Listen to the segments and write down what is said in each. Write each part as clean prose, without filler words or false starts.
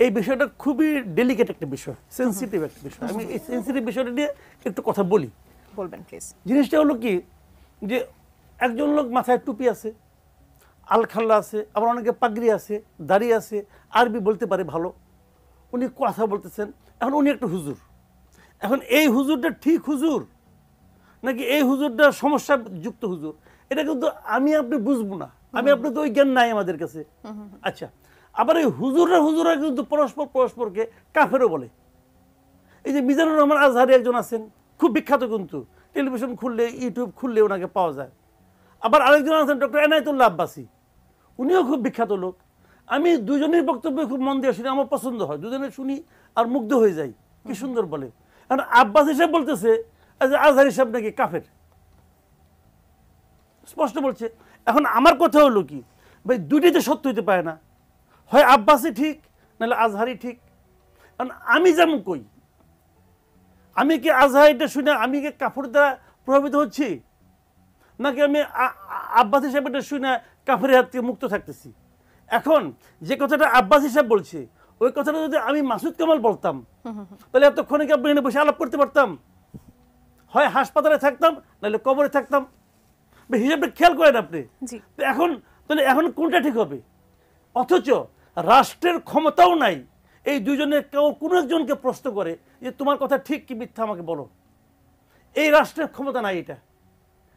এই বিষয়টা খুবই ডেলিকেট একটা বিষয়, সেন্সিটিভ একটা বিষয়। আমি এই সেন্সিটিভ বিষয়টা নিয়ে একটু কথা বলি। বলবেন প্লিজ। জিনিসটা হলো কি, যে একজন লোক মাথায় টুপি আছে, আলখাল্লা আছে, আবার অনেকে পাগড়ি আছে, দাড়ি আছে, আরবি বলতে পারে ভালো, উনি কথা বলতেছেন। এখন উনি একটা হুজুর। এখন এই হুজুরটা ঠিক হুজুর নাকি এই হুজুরটা সমস্যা যুক্ত হুজুর, এটা কিন্তু আমি আপনি বুঝবো না। আমি আপনি তো ওই জ্ঞান নাই আমাদের কাছে। আচ্ছা, আবার এই হুজুরা কিন্তু পরস্পরকে কাফেরও বলে। এই যে মিজানুর রহমান আজহারি একজন আছেন, খুব বিখ্যাত, কিন্তু টেলিভিশন খুললে ইউটিউব খুললে ওনাকে পাওয়া যায়। আবার আরেকজন আছেন ডক্টর এনায়েতুল্লাহ আব্বাসী, উনিও খুব বিখ্যাত লোক। আমি দুজনের বক্তব্য খুব মন দিয়ে শুনি, আমার পছন্দ হয়, দুজনে শুনি আর মুগ্ধ হয়ে যাই, কি সুন্দর বলে। কারণ আব্বাসী সাহেব বলতেছে আজহারি সাহেব নাকি কাফের, স্পষ্ট বলছে। এখন আমার কথা হলো কি, ভাই দুইটাই তো সত্য হইতে পারে না, হয় আব্বাসী ঠিক নাহলে আজহারি ঠিক। কারণ আমি যেমন কই, আমি কি আজহারিটা শুনে আমি কি কাফের দ্বারা প্রভাবিত হচ্ছি, নাকি আমি আব্বাসী সাহেবটা শুনে কাফের হাত থেকে মুক্ত থাকতেছি? এখন যে কথাটা আব্বাসী সাহেব বলছে, ওই কথাটা যদি আমি মাসুদ কামাল বলতাম, তাহলে এতক্ষণে কি আপনি এখানে বসে আলাপ করতে পারতাম? হয় হাসপাতালে থাকতাম, নাহলে কবরে থাকতাম। হিসাবটা খেয়াল করেন আপনি। এখন তাহলে এখন কোনটা ঠিক হবে? অথচ রাষ্ট্রের ক্ষমতাও নাই এই দুজনে কেউ কোনো একজনকে প্রশ্ন করে যে তোমার কথা ঠিক কি মিথ্যা আমাকে বলো। এই রাষ্ট্রের ক্ষমতা নাই, এটা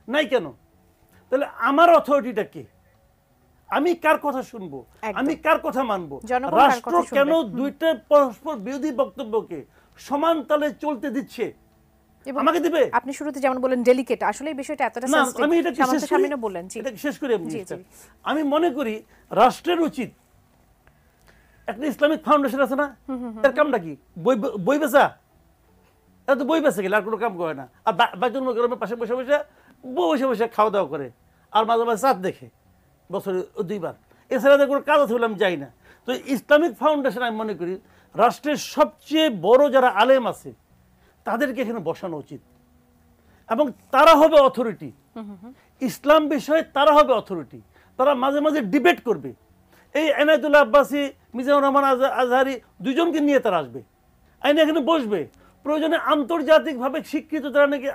নাই কেন? তাহলে আমার অথরিটিটা কে? আমি কার কথা শুনবো? আমি কার কথা মানবো? রাষ্ট্র কেন দুইটা পরস্পর বিরোধী বক্তব্যকে সমান তালে চলতে দিচ্ছে? আমাকে দিবে? আপনি শুরুতে যেমন বলেন ডেলিকেট, আসলে এই বিষয়টা এতটা সেনসিটিভ, আমি এটা সামনে বললেন। জি, এটা শেষ করি আমি মনে করি রাষ্ট্রের উচিত, একটা ইসলামিক ফাউন্ডেশন আছে না, এর কামটা কি? বই বেচা? এরা তো বই বেচে গেলে আর কোনো কাম করে না। আর বাইতুল মুকাররমের পাশে বসে বসে খাওয়া দাওয়া করে, আর মাঝে মাঝে চাঁদ দেখে বছরে 2 বার। এছাড়া কোনো কাজ আছে বলে আমি যাই না। তো ইসলামিক ফাউন্ডেশন আমি মনে করি রাষ্ট্রের সবচেয়ে বড় যারা আলেম আছে তাদেরকে এখানে বসানো উচিত, এবং তারা হবে অথরিটি ইসলাম বিষয়ে, তারা হবে অথরিটি। তারা মাঝে মাঝে ডিবেট করবে। এই এনায়েতুল্লাহ আব্বাসী, মিজানুর রহমান আজহারি দুজনকে নিয়ে তারা আসবে, আইনে এখানে বসবে। প্রয়োজনে আন্তর্জাতিকভাবে স্বীকৃত যারা নাকি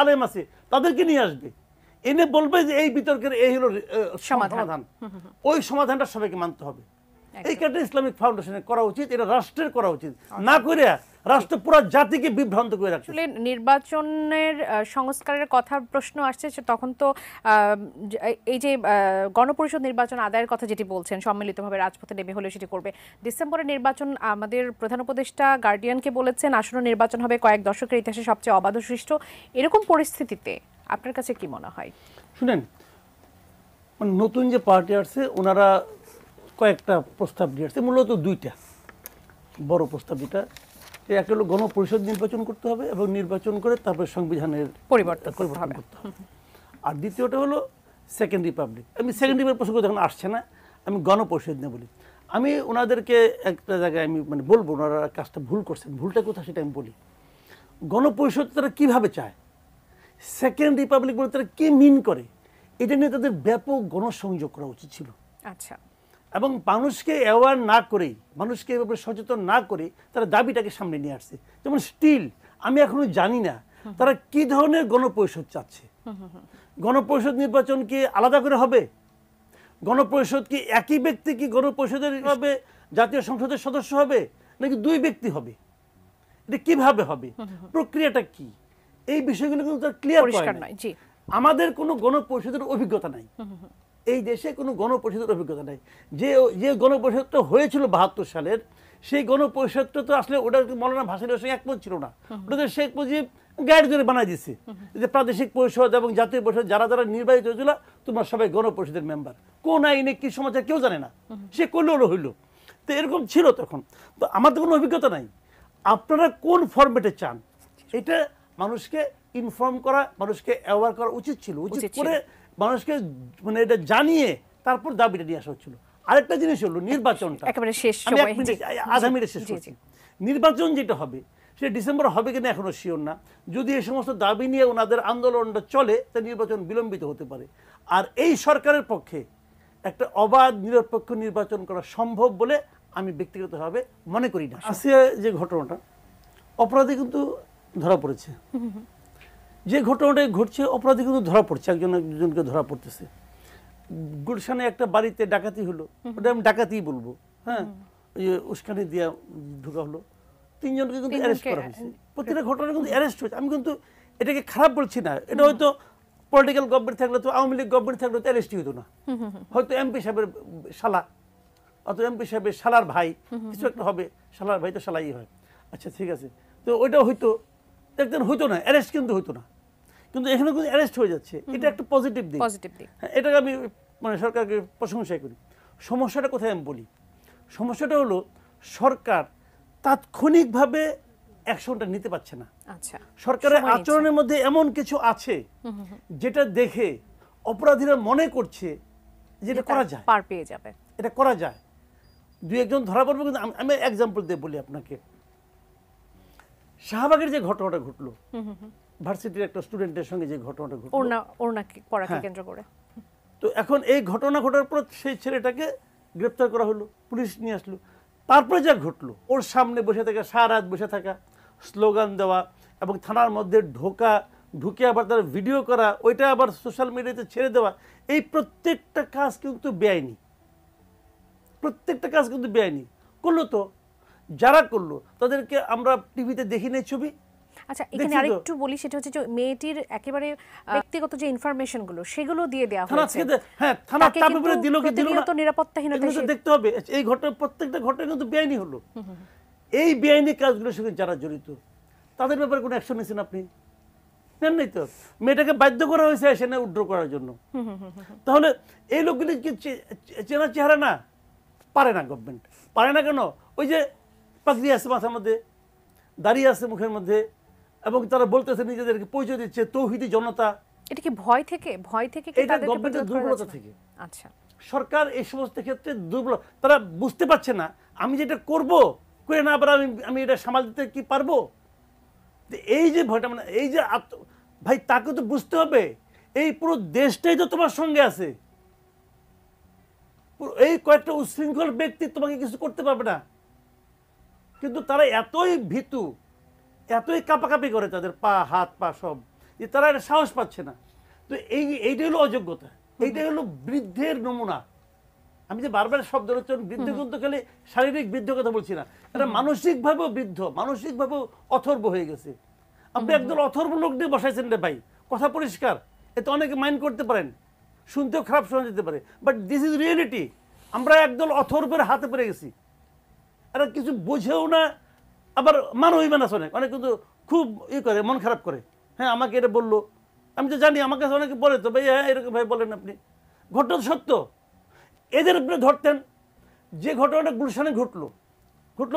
আলেম আছে তাদেরকে নিয়ে আসবে, এনে বলবে যে এই বিতর্কের এই হলো সমাধান। ওই সমাধানটা সবাইকে মানতে হবে। এই কারণে ইসলামিক ফাউন্ডেশনের করা উচিত, এটা রাষ্ট্রের করা উচিত না করে রাষ্ট্র পুরো জাতিকে বিভ্রান্ত করে রাখছে। আসলে নির্বাচনের সংস্কারের কথা প্রশ্ন আসছে, তখন তো এই যে গণপরিষদ নির্বাচন আদায়ের কথা যেটি বলছেন, সম্মিলিতভাবে রাজপথে নেমে হলে সেটি করবে। ডিসেম্বরের নির্বাচন আমাদের প্রধান উপদেষ্টা গার্ডিয়ানকে বলেছেন আসন্ন নির্বাচন হবে কয়েক দশকের ইতিহাসে সবচেয়ে অবাধ সৃষ্ট। এরকম পরিস্থিতিতে আপনার কাছে কি মনে হয়? শুনেন, নতুন যে পার্টি আসছে ওনারা কয়েকটা প্রস্তাব দিয়ে আসছে, মূলত 2টা বড় প্রস্তাব। যেটা একটা হলো গণপরিষদ নির্বাচন করতে হবে এবং নির্বাচন করে তারপরে সংবিধানের পরিবর্তন করতে হবে। আর দ্বিতীয়টা হলো সেকেন্ড রিপাবলিক। আমি সেকেন্ড রিপাবলিক প্রসঙ্গ যখন আসছে না, আমি গণপরিষদ নিয়ে বলি। আমি ওনাদেরকে একটা জায়গায় আমি বলবো ওনারা কাজটা ভুল করছেন, ভুলটা কোথায় সেটা আমি বলি। গণপরিষদ তারা কীভাবে চায়, সেকেন্ড রিপাবলিক বলে তারা কী মিন করে, এটা নিয়ে তাদের ব্যাপক গণসংযোগ করা উচিত ছিল। আচ্ছা, এবং মানুষকে অ্যাওয়ার না করেই, মানুষকে এ ব্যাপারে সচেতন না করে তারা দাবিটাকে সামনে নিয়ে আসছে। যেমন স্টিল আমি এখনো জানি না তারা কি ধরনের গণপরিষদ চাচ্ছে। গণপরিষদ নির্বাচন কি আলাদা করে হবে? গণপরিষদ কি একই ব্যক্তি কি গণপরিষদের হবে, জাতীয় সংসদের সদস্য হবে, নাকি 2 ব্যক্তি হবে? এটা কিভাবে হবে, প্রক্রিয়াটা কি, এই বিষয়গুলো কিন্তু তার ক্লিয়ার নয়। আমাদের কোনো গণপরিষদের অভিজ্ঞতা নাই, এই দেশে কোনো গণপরিষদের অভিজ্ঞতা নাই। যে গণপরিষদটা হয়েছিল 72 সালের, সেই গণপরিষদটা তো আসলে ওটা মৌলানা ভাসানীর সঙ্গে একমত ছিল না। ওটা শেখ মুজিব গাইড করে বানাই দিচ্ছে যে প্রাদেশিক পরিষদ এবং জাতীয় পরিষদ যারা যারা নির্বাচিত হয়েছিল তোমরা সবাই গণপরিষদের মেম্বার। কোন আইনে কি সমাচার কেউ জানে না, সে করলেও হইল। তো এরকম ছিল তখন। তো আমাদের কোনো অভিজ্ঞতা নাই। আপনারা কোন ফরম্যাটে চান এটা মানুষকে ইনফর্ম করা, মানুষকে অ্যাওয়ার করা উচিত ছিল। উচিত করে মানুষকে এটা জানিয়ে তারপর দাবিটা নিয়ে আসা হচ্ছিল। আরেকটা জিনিস হলো নির্বাচনটা, আধা মিনিটে শেষ করছি। নির্বাচন যেটা হবে সেটা ডিসেম্বর হবে কিনা এখনো শিওর না। যদি এই সমস্ত দাবি নিয়ে ওনাদের আন্দোলনটা চলে তা নির্বাচন বিলম্বিত হতে পারে। আর এই সরকারের পক্ষে একটা অবাধ নিরপেক্ষ নির্বাচন করা সম্ভব বলে আমি ব্যক্তিগতভাবে মনে করি না। আসিয়া যে ঘটনাটা, অপরাধী কিন্তু ধরা পড়েছে, যে ঘটনাটা ঘটছে অপরাধী কিন্তু ধরা পড়ছে, একজনকে ধরা পড়তেছে। গুলশানে একটা বাড়িতে ডাকাতি হলো, ওটা আমি ডাকাতিই বলবো, হ্যাঁ, ওই যে উস্কানি দিয়া ঢোকা হলো, 3 জনকে কিন্তু অ্যারেস্ট করা হয়েছে। প্রতিটা ঘটনা কিন্তু অ্যারেস্ট হয়েছে। আমি কিন্তু এটাকে খারাপ বলছি না, এটা হয়তো পলিটিক্যাল গভর্নমেন্ট থাকলে তো, আওয়ামী লীগ গভর্নমেন্ট থাকলে তো অ্যারেস্টই হতো না, হয়তো এমপি সাহেবের শালা অথবা এমপি সাহেবের শালার ভাই কিছু একটা হবে, শালার ভাই তো শালাই হয়, আচ্ছা ঠিক আছে, তো ওইটা হয়তো একদিন হইতো না, অ্যারেস্ট কিন্তু হইতো না, কিন্তু এখানে কিন্তু অ্যারেস্ট হয়ে যাচ্ছে, এটা একটা পজিটিভ দিক। হ্যাঁ, এটাকে আমি মানে সরকারকে প্রশংসা করি। সমস্যাটা কোথায় আমি বলি, সমস্যাটা হলো সরকার তাৎক্ষণিকভাবে অ্যাকশনটা নিতে পারছে না। আচ্ছা, সরকারের আচরণের মধ্যে এমন কিছু আছে যেটা দেখে অপরাধীরা মনে করছে যে এটা করা যায়, পার পেয়ে যাবে, এটা করা যায়, 2-1 ধরা পড়বে। কিন্তু আমি এক্সাম্পল দিয়ে বলি আপনাকে, শাহবাগের যে ঘটনাটা ঘটলো, ভার্সিটির একটা স্টুডেন্টের সঙ্গে যে ঘটনাটা ঘটলো, ওড়নাকে পড়াকে কেন্দ্র করে, তো এখন এই ঘটনা ঘটার পর সেই ছেলেটাকে গ্রেপ্তার করা হলো, পুলিশ নিয়ে আসলো। তারপরে যা ঘটলো, ওর সামনে বসে থাকা, সারা রাত বসে থাকা, স্লোগান দেওয়া এবং থানার মধ্যে ঢুকে আবার তার ভিডিও করা, ওইটা আবার সোশ্যাল মিডিয়াতে ছেড়ে দেওয়া, এই প্রত্যেকটা কাজ কিন্তু বেআইনি, প্রত্যেকটা কাজ কিন্তু বেআইনি। করলো তো, যারা করলো তাদেরকে আমরা টিভিতে দেখি নাই ছবি। আচ্ছা, এখানে আরেকটু বলি, সেটা হচ্ছে যে মেয়েটির একেবারে ব্যক্তিগত যে ইনফরমেশন গুলো সেগুলো দিয়ে দেওয়া হয়েছে। হ্যাঁ, থানা চাপে পড়ে দিল কি দিল না, তো নিরাপত্তাহীনতা দেখতে হবে। এই ঘটনা, প্রত্যেকটা ঘটনা কিন্তু বেআইনি হলো। এই বেআইনি কাজগুলোর সঙ্গে যারা জড়িত তাদের ব্যাপারে কোনো অ্যাকশন নিয়েছেন আপনি? নেন নাই তো। মেয়েটাকে বাধ্য করা হয়েছে এসে উইথড্র করার জন্য। তাহলে এই লোকগুলি কি চেনা চেহারা না? পারে না, গভর্নমেন্ট পারে না। কেন? ওই যে পাগড়ি আছে মাথার মধ্যে, দাঁড়িয়ে আছে মুখের মধ্যে, এবং তারা বলতেছে নিজেদেরকে পরিচয় দিচ্ছে তৌহিদি জনতা। এটা কি ভয় থেকে এটা গভর্নমেন্টের দুর্বলতা থেকে। আচ্ছা, সরকার এই সমস্ত ক্ষেত্রে দুর্বল, তারা বুঝতে পারছে না আমি যেটা করব করে না আবার আমি এটা সামাল দিতে কি পারবো। এই যে ভয়টা, মানে এই যে ভাই, তাকে তো বুঝতে হবে এই পুরো দেশটাই তো তোমার সঙ্গে আছে, এই কয়েকটা উচ্ছৃঙ্খল ব্যক্তি তোমাকে কিছু করতে পারবে না। কিন্তু তারা এতই ভীতু, এতই কাঁপাকাঁপি করে তাদের পা হাত পা সব, যে তারা এটা সাহস পাচ্ছে না। তো এইটাই হলো অযোগ্যতা, এইটাই হলো বৃদ্ধের নমুনা। আমি যে বারবার শব্দ রচন বৃদ্ধ কিন্তু খালি শারীরিক বৃদ্ধ কথা বলছি না, এটা মানসিকভাবেও বৃদ্ধ, মানসিকভাবেও অথর্ব হয়ে গেছে। আপনি একদল অথর্ব লোক দিয়ে বসাইছেন রে ভাই, কথা পরিষ্কার। এতে অনেকে মাইন্ড করতে পারেন, শুনতেও খারাপ শোনা যেতে পারে, বাট দিস ইজ রিয়েলিটি। আমরা একদল অথর্বের হাতে পড়ে গেছি। এরা কিছু বোঝেও না, আবার মানবই মানাস অনেক কিন্তু খুব করে, মন খারাপ করে। হ্যাঁ, আমাকে এটা বললো, আমি তো জানি, আমার কাছে অনেকে বলে তো ভাই, হ্যাঁ এরকম ভাই বলেন আপনি, ঘটনা সত্য। এদের উপরে ধরতেন। যে ঘটনাটা গুলশানে ঘটলো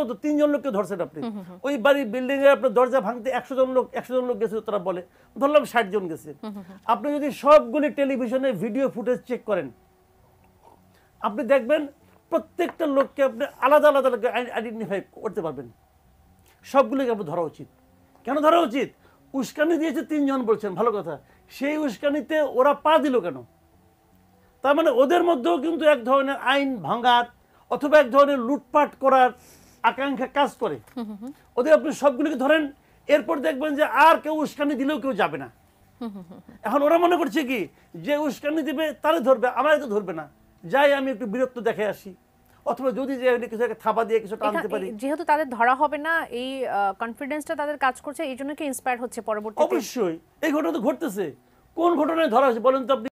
তো 3 জন লোককে ধরছেন আপনি। ওই বাড়ি বিল্ডিং এর আপনার দরজা ভাঙতে 100 জন লোক গেছে, তারা বলে, ধরলাম 60 জন গেছে। আপনি যদি সবগুলি টেলিভিশনে ভিডিও ফুটেজ চেক করেন, আপনি দেখবেন প্রত্যেকটা লোককে আপনি আলাদা আলাদা আইডেন্টিফাই করতে পারবেন। সবগুলোকে আপনার ধরা উচিত। কেন ধরা উচিত? উস্কানি দিয়েছে 3 জন বলছেন, ভালো কথা। সেই উস্কানিতে ওরা পা দিল কেন? তার মানে ওদের মধ্যেও কিন্তু এক ধরনের আইন ভাঙার অথবা এক ধরনের লুটপাট করার আকাঙ্ক্ষা কাজ করে। ওদের আপনি সবগুলিকে ধরেন, এরপর দেখবেন যে আর কেউ উস্কানি দিলেও কেউ যাবে না। এখন ওরা মনে করছে কি, যে উস্কানি দিবে তারে ধরবে, আমারে তো ধরবে না, যাই আমি একটু বীরত্ব দেখে আসি, অথবা যদি যে কিছু একটা থাবা দিয়ে কিছু টানতে পারি। যেহেতু তাদের ধরা হবে না, এই কনফিডেন্সটা তাদের কাজ করছে, এই জন্য কি ইন্সপায়ার হচ্ছে পরবর্তীতে। অবশ্যই এই ঘটনা তো ঘটতেছে। কোন ঘটনায় ধরা হয়েছে বলেন তো আপনি?